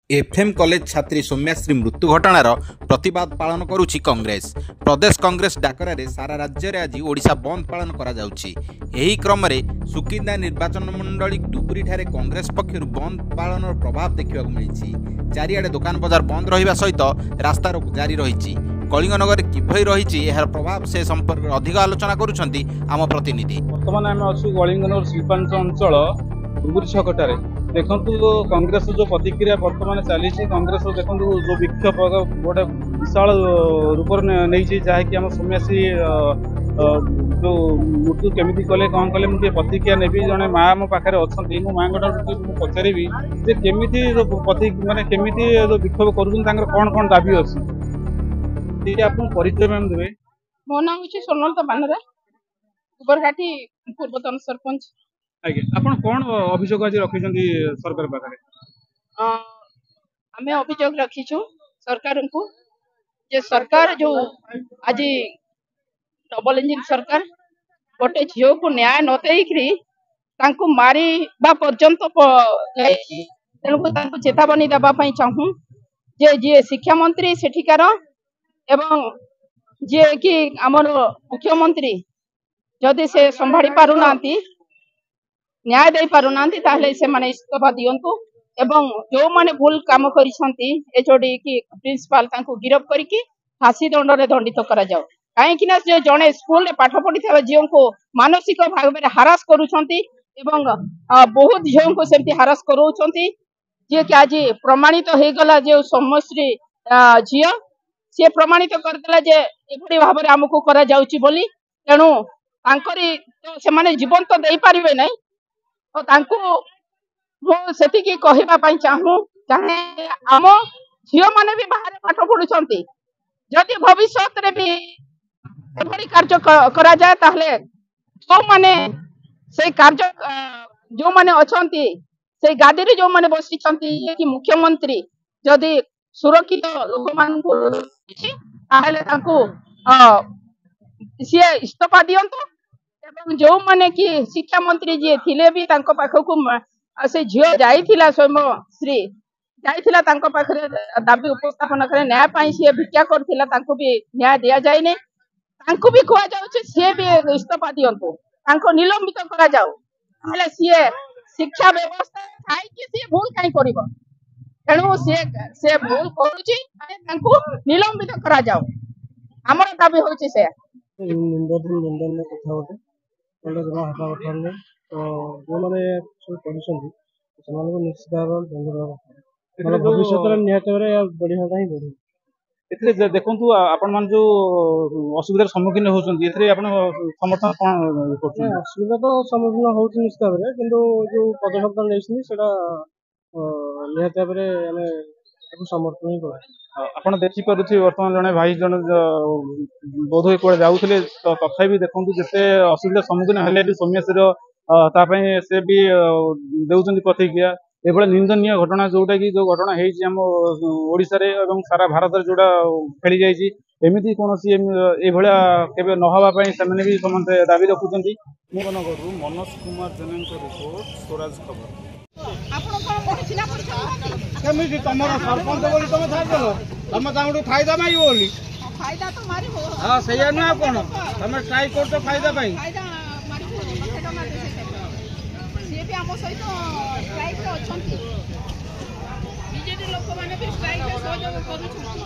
FM college छात्री सौम्याश्री मृत्यु घटनार प्रतिवाद पालन करुछि कांग्रेस। प्रदेश कांग्रेस डाकरारे सारा राज्य में आज ओडिशा बंद पालन करा जाउछि। एही क्रम में सुकिंदा निर्वाचन मंडली डुबुरी ठारे कांग्रेस पक्षरु बंद पालन प्रभाव देखा मिली। चारिआडे दुकान बजार बंद रहिबा सहित रास्ता रोक जारी रही। कलिंगनगर किभली रही यार प्रभाव से संपर्क अधिक आलोचना करुछंती आम प्रतिनिधि। वर्तमान आम अच्छु कलिंगनगर शिल्पांचल अंचल डुबुरी छकटारे देखु कांग्रेस जो प्रतिक्रिया वर्तमान चली कांग्रेस देखु जो विक्षोभ गोटे विशाल रूप नहीं जहाँकि आम सौम्याश्री जो मृत्यु केमी कले कौन कले मुझे प्रतिक्रिया नेबी जड़े माँ मो पाखे अच्छा मो माँ पचारि केमी मानने केमी जो विक्षोभ कर कौन कौन दाबी अच्छी आप परिचय मैम देवे। मो नाम हूँ सोनलता बानरा गोबरघाटी पूर्वतन सरपंच। आज्ञा आपन कौन अभियोग आज रखिछन सरकार पाखे? आमे अभियोग रखीछु सरकार को जे सरकार जो आज डबल इंजिन सरकार गोटे झील को न्याय न देकरी तांको मारी बा पर्यंत तेणुक चेतावनी देवाई चाहूँ जे जी शिक्षा मंत्री सेठिकार एवं जे कि आमर मुख्यमंत्री जदि से संभाड़ी पारुना न्याय दे पारुना से माने इस्तीफा दियंतु एवं जो माने भूल काम करिसंती एचओडी की प्रिंसिपल तांको गिरफ करके फांसी दंड रे दंडित करा जाओ। काहेकि ना जे जने स्कूल रे पाठ पढ़िथाबा झियो को मानसिक भाव में हारास करूछंती एवं बहुत झियो को सेमती हारास करूछंती जे कि आज प्रमाणित हो गला जे सौम्यश्री झियो से प्रमाणित करदेला जे एभली भाव में आमको करा जाउची बोली तेणु तांकरी तो से माने जीवन तो दे पारिबे नै तो तांको मो सेतिकी कहिबा पई चाहूँ चाहे आम झियो माने भी बाहर पाठ पढ़ुछंती जदि भविष्य रे भी एभली कार्य करा जाए ताहले जो माने से कार्य जो माने अछंती से गादी रे जो माने बसिछंती कि मुख्यमंत्री जदि सुरक्षित लोक मान को ताहले तांको सी इस्तीफा दियंतु एवं जो माने कि शिक्षा मंत्री जी थिले भी तांको पाखकु से झियो जाइथिला सौम्यश्री जाइथिला तांको पाखरे दाबी उपस्थापन करे न्याय पाई से भिक्षा करथिला तांको भी न्याय दिया जाय नै तांको भी खोआ जाउछ से भी इस्तीफा दियंतु तांको निलंबित करा जाऊ हले से शिक्षा व्यवस्था थाई कि से भूल काई करबो तेणु से भूल करूची तांको निलंबित करा जाऊ हमर दाबी होची से निंदन में कथा होते जमा हटा उठाने तो जो मैंने निश्चित भाव भविष्य निहत बढ़िया बढ़े एथिरे देखंतु आपण मान जो असुविधार सम्मुखीन होउछन्ती एथिरे आपण समर्थन कोन करछन? असुविधा तो सम्मुखीन होउछ निश्चित भाव किंतु जो पदक्षेप लेछनी सेटा निहत भाव हमें समर्थन ही करा। आपण देखि परुथि वर्तमान जने भाई जन बोध को जाउथले तो तथापि देखंतु जते असुविधा सम्मुखीन हले सौम्यश्री तापई से भी देउछन्ती प्रतिक्रिया एभले निंदनीय घटना जोटा कि जो घटना हेछि हम ओडिसा रे एवं सारा भारत रे जोटा खेली जाइछि एमिति कोनोसी एभला केबे न होबा पई सेमने भी समन्ते दाबी रखुछन्ती। मुगनगरु मनोज कुमार जनक रिपोर्ट स्वराज खबर। आपण कोन मोठी चिना पड़छ केमिति तमरा सरपंच बोली तमे थार देलो तमे तांगडू फायदा माई बोली फायदा तो मारी हो हां सैया न कोन तमे ट्राई करतो फायदा पई फायदा मारी हो मथे टमा से भी हम सहित स्ट्राइक रे अछंती बीजेडी लोक माने भी स्ट्राइक रे सहयोग करूछन।